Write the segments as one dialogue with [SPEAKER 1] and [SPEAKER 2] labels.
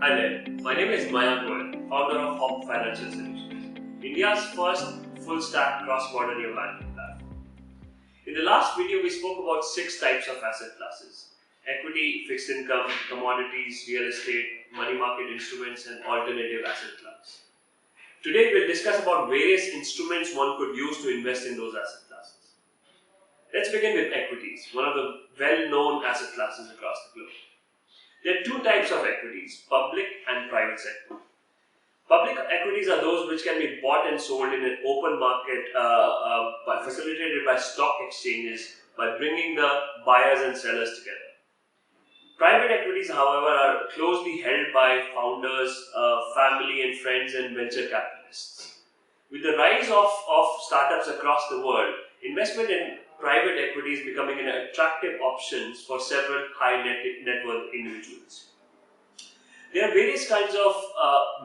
[SPEAKER 1] Hi there, my name is Mayank Goyal, founder of Hop Financial Solutions, India's first full-stack cross-border new banking platform. In the last video, we spoke about 6 types of asset classes: equity, fixed income, commodities, real estate, money market instruments, and alternative asset class. Today, we'll discuss about various instruments one could use to invest in those asset classes. Let's begin with equities, one of the well-known asset classes across the globe. There are 2 types of equities, public and private sector. Public equities are those which can be bought and sold in an open market facilitated by stock exchanges by bringing the buyers and sellers together. Private equities, however, are closely held by founders, family and friends and venture capitalists. With the rise of startups across the world, investment in private equity is becoming an attractive option for several high net worth individuals. There are various kinds of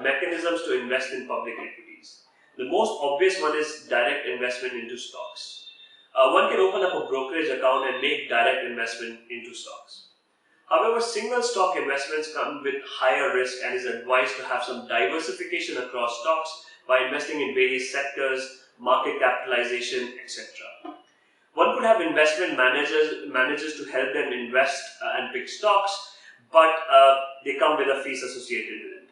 [SPEAKER 1] mechanisms to invest in public equities. The most obvious one is direct investment into stocks. One can open up a brokerage account and make direct investment into stocks. However, single stock investments come with higher risk and is advised to have some diversification across stocks by investing in various sectors, market capitalization, etc. One could have investment managers to help them invest and pick stocks, but they come with a fees associated with it.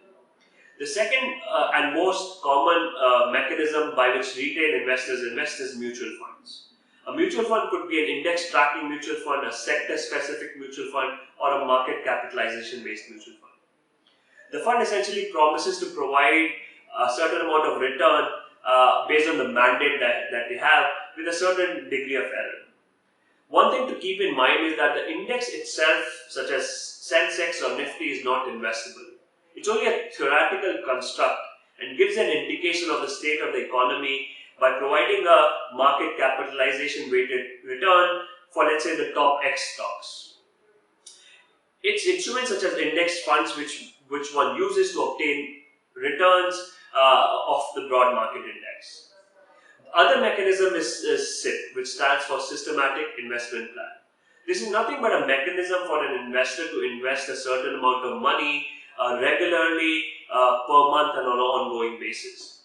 [SPEAKER 1] The second and most common mechanism by which retail investors invest is mutual funds. A mutual fund could be an index tracking mutual fund, a sector specific mutual fund, or a market capitalization based mutual fund. The fund essentially promises to provide a certain amount of return based on the mandate that they have, with a certain degree of error. One thing to keep in mind is that the index itself, such as Sensex or Nifty, is not investable. It's only a theoretical construct and gives an indication of the state of the economy by providing a market capitalization weighted return for, let's say, the top X stocks. It's instruments such as index funds which one uses to obtain returns of the broad market index. The other mechanism is SIP, which stands for Systematic Investment Plan. This is nothing but a mechanism for an investor to invest a certain amount of money regularly per month and on an ongoing basis.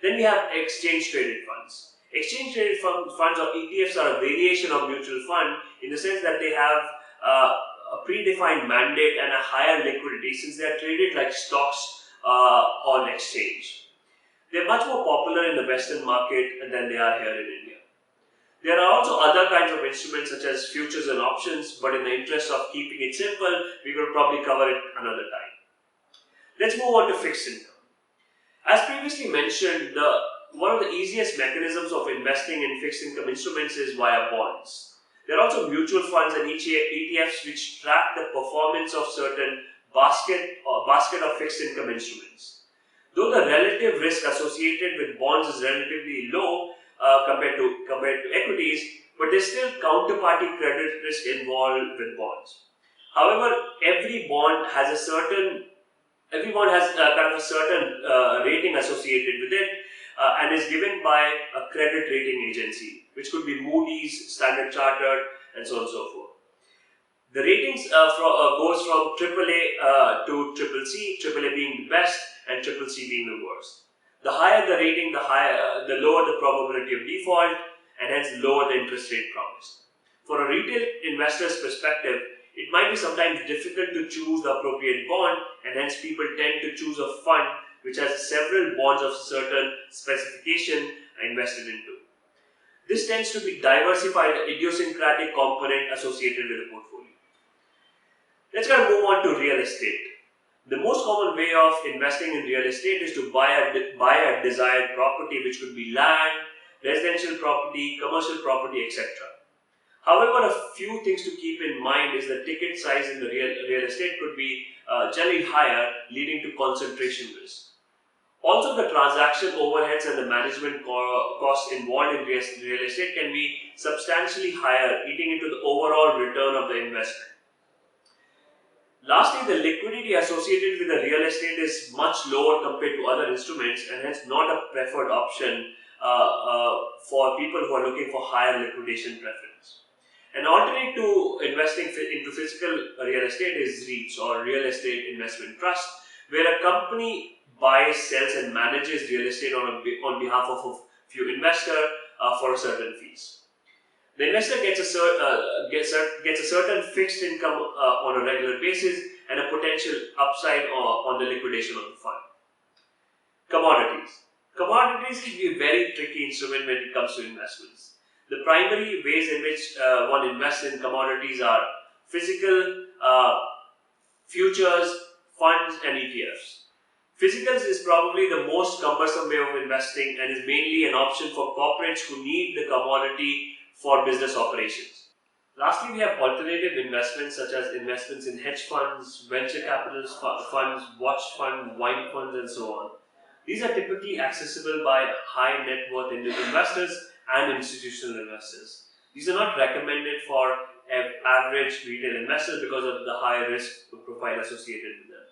[SPEAKER 1] Then we have exchange traded funds. Exchange traded funds or ETFs are a variation of mutual fund in the sense that they have a predefined mandate and a higher liquidity since they are traded like stocks on exchange. They are much more popular in the Western market than they are here in India. There are also other kinds of instruments such as futures and options, but in the interest of keeping it simple, we will probably cover it another time. Let's move on to fixed income. As previously mentioned, one of the easiest mechanisms of investing in fixed income instruments is via bonds. There are also mutual funds and ETFs which track the performance of certain basket of fixed income instruments. Though the relative risk associated with bonds is relatively low compared to equities, but there's still counterparty credit risk involved with bonds. However, every bond has a certain rating associated with it and is given by a credit rating agency, which could be Moody's, Standard Chartered, and so on and so forth. The ratings goes from AAA to CCC, AAA being the best and CCC being the worst. The higher the rating, the lower the probability of default, and hence lower the interest rate promised. For a retail investor's perspective, it might be sometimes difficult to choose the appropriate bond, and hence people tend to choose a fund which has several bonds of certain specification invested into. This tends to be diversified idiosyncratic component associated with the portfolio. Let's move on to real estate. The most common way of investing in real estate is to buy a desired property, which could be land, residential property, commercial property, etc. However, a few things to keep in mind is the ticket size in the real estate could be generally higher, leading to concentration risk. Also, the transaction overheads and the management costs involved in real estate can be substantially higher, eating into the overall return of the investment. Lastly, the liquidity associated with the real estate is much lower compared to other instruments and hence not a preferred option for people who are looking for higher liquidation preference. An alternate to investing into physical real estate is REITs, or real estate investment trust, where a company buys, sells and manages real estate on behalf of a few investors for a certain fees. The investor gets a certain fixed income on a regular basis and a potential upside on the liquidation of the fund. Commodities. Commodities can be a very tricky instrument when it comes to investments. The primary ways in which one invests in commodities are physical, futures, funds and ETFs. Physicals is probably the most cumbersome way of investing and is mainly an option for corporates who need the commodity for business operations. Lastly, we have alternative investments such as investments in hedge funds, venture capital funds, watch funds, wine funds and so on. These are typically accessible by high net worth investors and institutional investors. These are not recommended for average retail investors because of the high risk profile associated with them.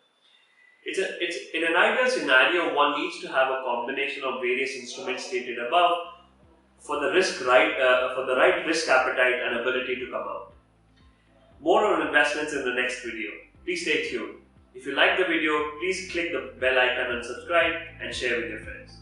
[SPEAKER 1] In an ideal scenario, one needs to have a combination of various instruments stated above for the right risk appetite and ability to come out. More on investments in the next video. Please stay tuned. If you like the video, please click the bell icon and subscribe and share with your friends.